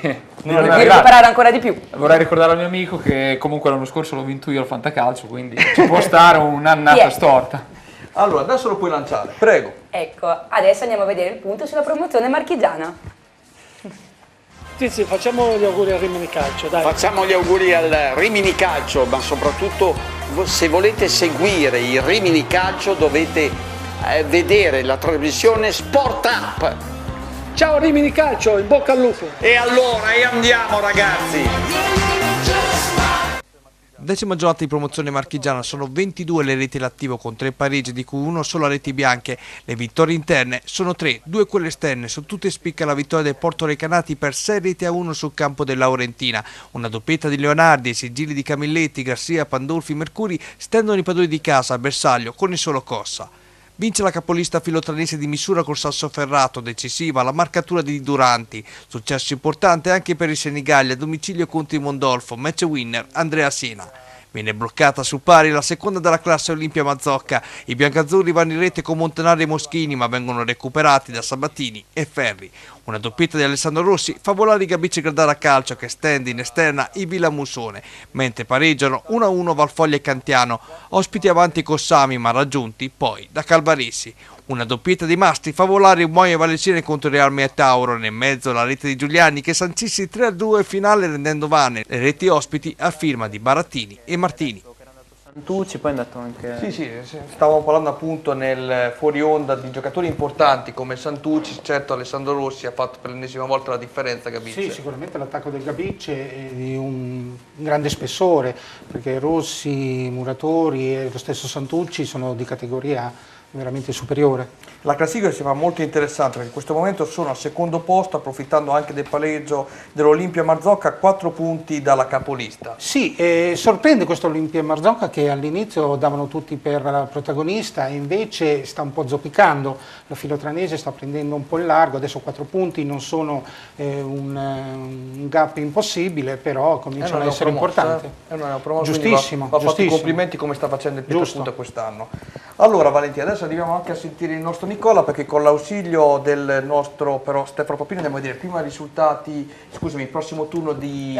recuperare ancora di più. Vorrei ricordare al mio amico che comunque l'anno scorso l'ho vinto io al fantacalcio, quindi ci può stare un'annata storta. Allora, adesso lo puoi lanciare, prego. Ecco, adesso andiamo a vedere il punto sulla promozione marchigiana. Tizi, facciamo gli auguri al Rimini Calcio, dai. Facciamo gli auguri al Rimini Calcio, ma soprattutto se volete seguire il Rimini Calcio dovete vedere la trasmissione Sport Up. Ciao Rimini Calcio, in bocca al lupo. E allora, andiamo ragazzi. 10ª giornata di promozione marchigiana, sono 22 le reti all'attivo con 3 pareggi di cui 1 solo a reti bianche. Le vittorie interne sono 3, 2 quelle esterne, su tutte spicca la vittoria del Porto Recanati per 6-1 sul campo del Laurentina. Una doppietta di Leonardi, i sigilli di Camilletti, Garcia, Pandolfi, Mercuri stendono i padroni di casa al bersaglio con il solo Cossa. Vince la capolista filotranese di misura col Sassoferrato, decisiva la marcatura di Duranti. Successo importante anche per il Senigallia, a domicilio contro il Mondolfo, match winner Andrea Sena. Viene bloccata su pari la seconda della classe Olimpia Mazzocca. I biancazzurri vanno in rete con Montanari e Moschini, ma vengono recuperati da Sabatini e Ferri. Una doppietta di Alessandro Rossi fa volare i Gabicce Gradara Calcio che stende in esterna i Villa Musone, mentre pareggiano 1-1 Valfoglia e Cantiano, ospiti avanti Cossami ma raggiunti poi da Calvaressi. Una doppietta di Mastri fa volare un Moia Vallesina contro il Real Metauro, nel mezzo la rete di Giuliani che sancissi 3-2 finale rendendo vane le reti ospiti a firma di Barattini e Martini. Santucci, poi è andato anche... Sì, stavamo parlando appunto nel fuori onda di giocatori importanti come Santucci, certo Alessandro Rossi ha fatto per l'ennesima volta la differenza, Gabicce. Sì, sicuramente l'attacco del Gabicce è di un grande spessore, perché Rossi, Muratori e lo stesso Santucci sono di categoria veramente superiore. La classifica si fa molto interessante perché in questo momento sono al secondo posto, approfittando anche del pareggio dell'Olimpia Marzocca, a 4 punti dalla capolista. Sì, sorprende questo Olimpia Marzocca che all'inizio davano tutti per protagonista e invece sta un po' zoppicando. La Filotranese sta prendendo un po' il largo, adesso 4 punti non sono un gap impossibile, però cominciano ad essere importanti. Giustissimo. Va fatto i complimenti come sta facendo il Pietrapunta quest'anno. Allora Valentina, adesso arriviamo anche a sentire il nostro Nicola, perché con l'ausilio del nostro però Stefano Papini andiamo a vedere prima i risultati, scusami, il prossimo turno di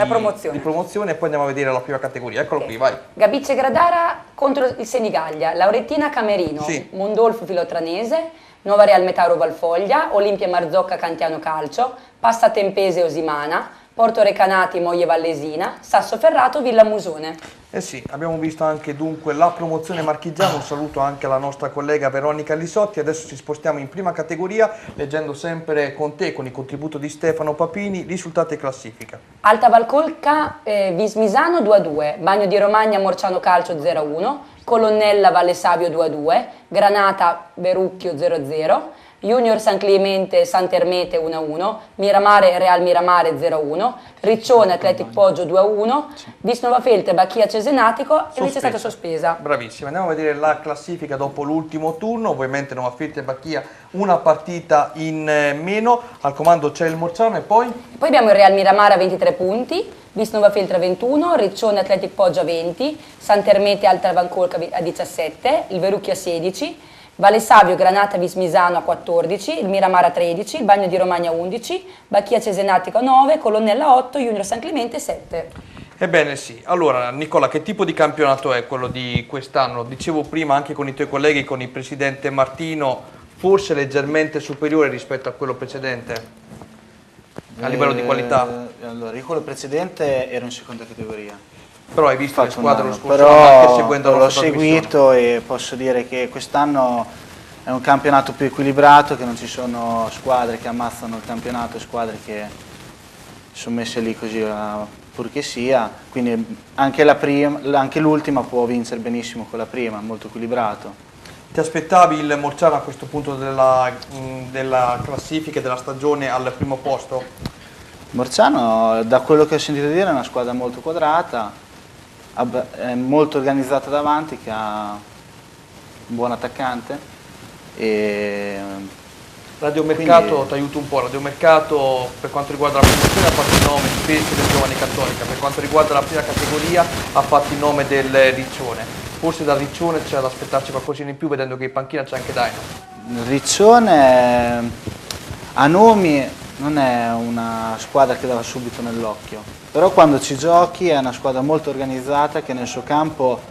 promozione e poi andiamo a vedere la prima categoria. Eccolo qui, vai. Gabicce Gradara contro il Senigallia, Laurentina Camerino, Mondolfo Filotranese, Nuova Real Metaro Valfoglia, Olimpia Marzocca Cantiano Calcio, Pasta Tempese Osimana, Porto Recanati Moglie Vallesina, Sasso Ferrato Villa Musone. Eh sì, abbiamo visto anche dunque la promozione marchigiana, un saluto anche alla nostra collega Veronica Lisotti. Adesso ci spostiamo in prima categoria leggendo sempre con te, con il contributo di Stefano Papini, risultati e classifica. Alta Valcolca Vismisano 2-2, Bagno di Romagna Morciano Calcio 0-1, Colonnella Valle Savio 2-2, Granata Berucchio 0-0, Junior San Clemente Sant'Ermete 1-1, Miramare Real Miramare 0-1, Riccione Athletic Poggio 2-1, Visnova Feltre Bacchia Cesenatico e invece è stata sospesa. Bravissima, andiamo a vedere la classifica dopo l'ultimo turno. Ovviamente Nuova Feltre e Bacchia una partita in meno, al comando c'è il Morciano e poi abbiamo il Real Miramare a 23 punti, Visnova Feltre a 21, Riccione Athletic Poggio a 20, Sant'Ermete Alta Valcolca a 17, il Verucchio a 16, Valle Savio, Granata Vismisano a 14, il Miramara a 13, il Bagno di Romagna a 11, Bacchia Cesenatico a 9, Colonnella a 8, Junior San Clemente 7. Ebbene sì, allora Nicola, che tipo di campionato è quello di quest'anno? Dicevo prima anche con i tuoi colleghi, con il presidente Martino, forse leggermente superiore rispetto a quello precedente, a livello di qualità? Allora, io quello precedente ero in seconda categoria. Però hai visto le squadre lo scorso anno, anche seguendo la l'ho seguito e posso dire che quest'anno è un campionato più equilibrato, che non ci sono squadre che ammazzano il campionato e squadre che sono messe lì così pur che sia, quindi anche l'ultima può vincere benissimo con la prima, molto equilibrato. Ti aspettavi il Morciano a questo punto della classifica e della stagione al primo posto? Morciano, da quello che ho sentito dire, è una squadra molto quadrata, è molto organizzata davanti, che ha un buon attaccante. E Radiomercato, ti aiuto un po', Radiomercato per quanto riguarda la promozione ha fatto il nome di Pesce del Giovane Cattolica, per quanto riguarda la prima categoria ha fatto il nome del Riccione. Forse da Riccione c'è da aspettarci qualcosina in più, vedendo che in panchina c'è anche Daino. Riccione a nomi non è una squadra che dava subito nell'occhio, però quando ci giochi è una squadra molto organizzata, che nel suo campo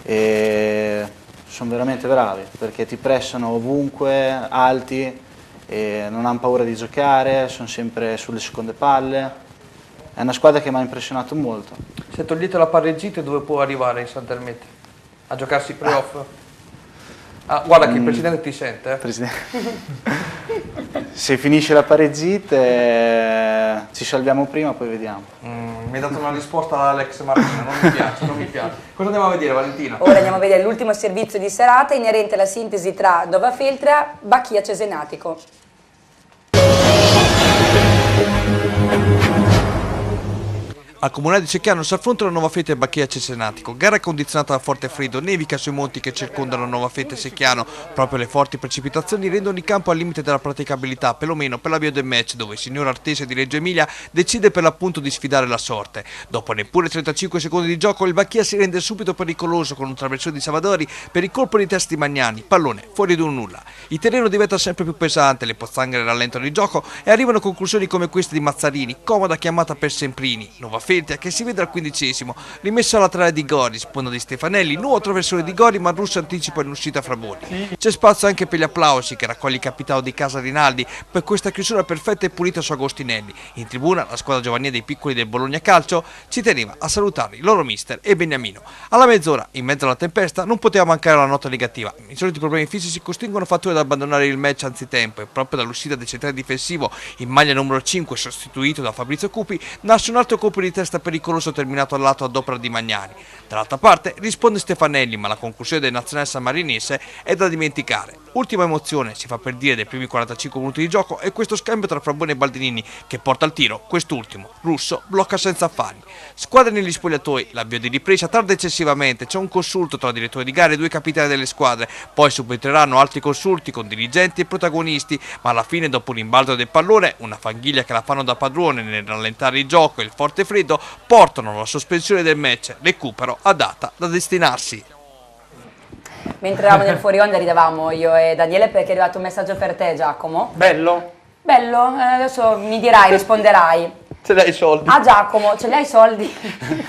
sono veramente bravi, perché ti pressano ovunque, alti, e non hanno paura di giocare, sono sempre sulle seconde palle. È una squadra che mi ha impressionato molto. Se togliete la pareggita, dove può arrivare in Sant'Ermete? A giocarsi i playoff? Guarda che il presidente ti sente. Se finisce la pareggita ci salviamo prima, poi vediamo. Mi hai dato una risposta all'Alex Martino, non mi piace, non mi piace. Cosa andiamo a vedere, Valentina? Ora andiamo a vedere l'ultimo servizio di serata inerente alla sintesi tra Nuova Feltre e Bacchia Cesenatico. Al comunale di Cecchiano si affrontano Nuova Feltre e Bacchia Cesenatico. Gara condizionata da forte freddo, nevica sui monti che circondano Nuova Feltre e Secchiano. Proprio le forti precipitazioni rendono il campo al limite della praticabilità, perlomeno per l'avvio del match, dove il signor Artese di Reggio Emilia decide per l'appunto di sfidare la sorte. Dopo neppure 35 secondi di gioco, il Bacchia si rende subito pericoloso con un traversone di Savadori per il colpo di testa di Magnani, pallone fuori di un nulla. Il terreno diventa sempre più pesante, le pozzanghere rallentano il gioco e arrivano conclusioni come queste di Mazzarini, comoda chiamata per Semprini. Nuova Feltia che si vede al 15°, rimessa laterale di Gori, sponda di Stefanelli, nuovo traversone di Gori ma il russo anticipa in uscita Fraboni. C'è spazio anche per gli applausi che raccoglie il capitano di casa Rinaldi per questa chiusura perfetta e pulita su Agostinelli. In tribuna la squadra giovanile dei piccoli del Bologna Calcio ci teneva a salutare il loro mister e Beniamino. Alla mezz'ora, in mezzo alla tempesta, non poteva mancare la nota negativa. I soliti problemi fisici costringono Fattori ad abbandonare il match anzitempo e proprio dall'uscita del centrale difensivo in maglia numero 5 sostituito da Fabrizio Cupi nasce un altro colpo di testa pericoloso terminato al lato ad opera di Magnani. Dall'altra parte risponde Stefanelli, ma la conclusione del nazionale sammarinese è da dimenticare. Ultima emozione, si fa per dire, dei primi 45 minuti di gioco è questo scambio tra Fraboni e Baldinini che porta al tiro quest'ultimo. Russo blocca senza affari. Squadre negli spogliatoi, l'avvio di ripresa tarda eccessivamente, c'è un consulto tra direttore di gara e due capitani delle squadre, poi subentreranno altri consulti con dirigenti e protagonisti, ma alla fine dopo un rimbalzo del pallone, una fanghiglia che la fanno da padrone nel rallentare il gioco e il forte freddo portano alla sospensione del match, recupero a data da destinarsi. Mentre eravamo nel fuori onda ridavamo io e Daniele perché è arrivato un messaggio per te, Giacomo. Bello? Bello, adesso mi dirai, risponderai. Ce l'hai i soldi? A Giacomo, ce li hai i soldi?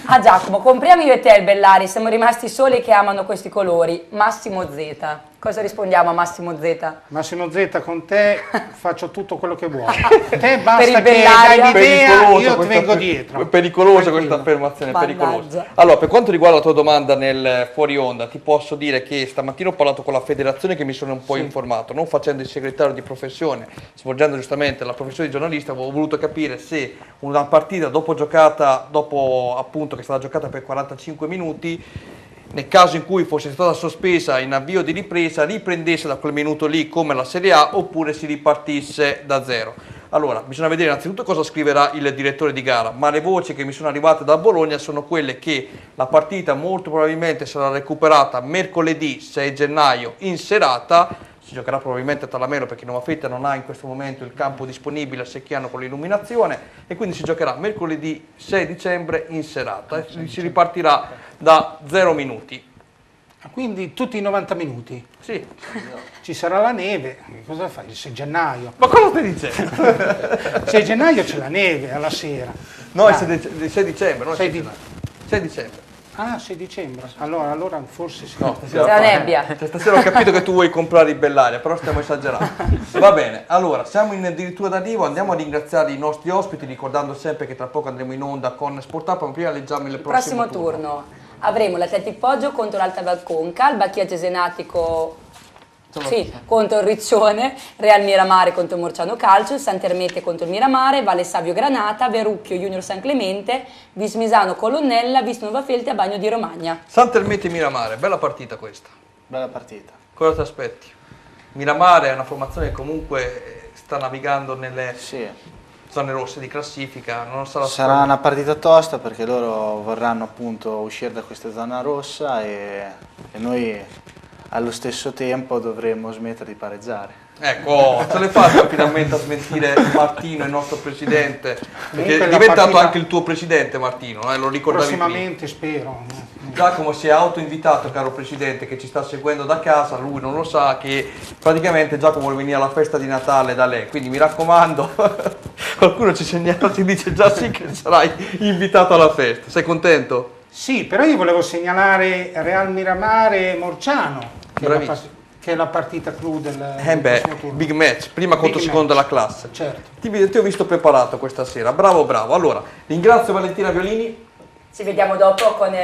A Giacomo, compriamo io e te il Bellari, siamo rimasti soli che amano questi colori. Massimo Z. Cosa rispondiamo a Massimo Z? Massimo Z, con te faccio tutto quello che vuoi. Te basta che Bellaria. dai l'idea, io ti vengo dietro. È pericolosa questa affermazione, è pericolosa. Allora, per quanto riguarda la tua domanda nel fuori onda, ti posso dire che stamattina ho parlato con la federazione che mi sono un po' informato, non facendo il segretario di professione, svolgendo giustamente la professione di giornalista, avevo voluto capire se una partita dopo appunto che è stata giocata per 45 minuti, nel caso in cui fosse stata sospesa in avvio di ripresa, riprendesse da quel minuto lì come la Serie A oppure si ripartisse da zero. Allora, bisogna vedere innanzitutto cosa scriverà il direttore di gara, ma le voci che mi sono arrivate da Bologna sono quelle che la partita molto probabilmente sarà recuperata mercoledì 6 gennaio in serata. Si giocherà probabilmente a Talamelo perché Nova Feltia non ha in questo momento il campo disponibile a Secchiano con l'illuminazione e quindi si giocherà mercoledì 6 dicembre in serata e si ripartirà da 0 minuti. Quindi tutti i 90 minuti? Sì. Ci sarà la neve, cosa fai? Il 6 gennaio. Ma cosa stai dicendo? Il 6 gennaio c'è la neve alla sera. No, il 6 dicembre, non 6 dicembre. Ah, 6 dicembre. Allora forse sì. No, c'è la nebbia. Stasera ho capito che tu vuoi comprare i Bellaria, però stiamo esagerando. Va bene, allora, siamo addirittura d'arrivo, andiamo a ringraziare i nostri ospiti, ricordando sempre che tra poco andremo in onda con Sport Up, ma prima leggiamo il prossimo turno. Avremo l'Atletic Poggio contro l'Alta Valconca, il Bacchia Cesenatico contro il Riccione, Real Miramare contro il Morciano Calcio, il Sant'Ermete contro il Miramare, Valle Savio Granata, Verucchio Junior San Clemente, Vismisano Colonnella, Vis Nova Feltia, Bagno di Romagna. Sant'Ermete Miramare, bella partita questa. Bella partita. Cosa ti aspetti? Miramare è una formazione che comunque sta navigando nelle zone rosse di classifica, non sarà una partita tosta perché loro vorranno appunto uscire da questa zona rossa e noi allo stesso tempo dovremmo smettere di pareggiare. Ecco, ce l'hai fatta finalmente a smentire Martino, il nostro presidente, perché è diventato anche il tuo presidente Martino, lo ricordavi prossimamente prima. Spero. Giacomo si è autoinvitato, caro presidente, che ci sta seguendo da casa, lui non lo sa che praticamente Giacomo vuole venire alla festa di Natale da lei, quindi mi raccomando, qualcuno ci segnala, ci dice già sì che sarai invitato alla festa, sei contento? Sì, però io volevo segnalare Real Miramare Morciano, che è la partita clou del turno. Big match, prima contro secondo della classe. Certo. Ti ho visto preparato questa sera, bravo. Allora, ringrazio Valentina Violini. Ci vediamo dopo con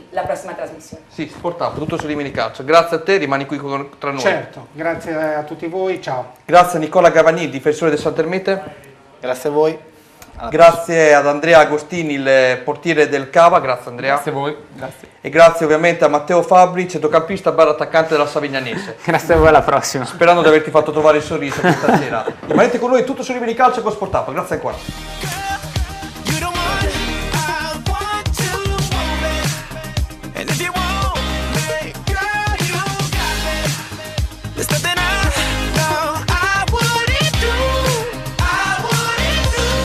la prossima trasmissione. Sì, Sport Up, tutto su Rimini Calcio. Grazie a te, rimani qui tra noi. Certo, grazie a tutti voi, ciao. Grazie a Nicola Gavani, difensore del Sant'Ermete. Grazie a voi. Grazie ad Andrea Agostini, il portiere del Cava, grazie Andrea. Grazie a voi, grazie. E grazie ovviamente a Matteo Fabri, centrocampista / attaccante della Savignanese. Grazie a voi, alla prossima. Sperando di averti fatto trovare il sorriso questa sera. Rimanete con noi, tutto su Rimini Calcio con Sport Up, grazie ancora.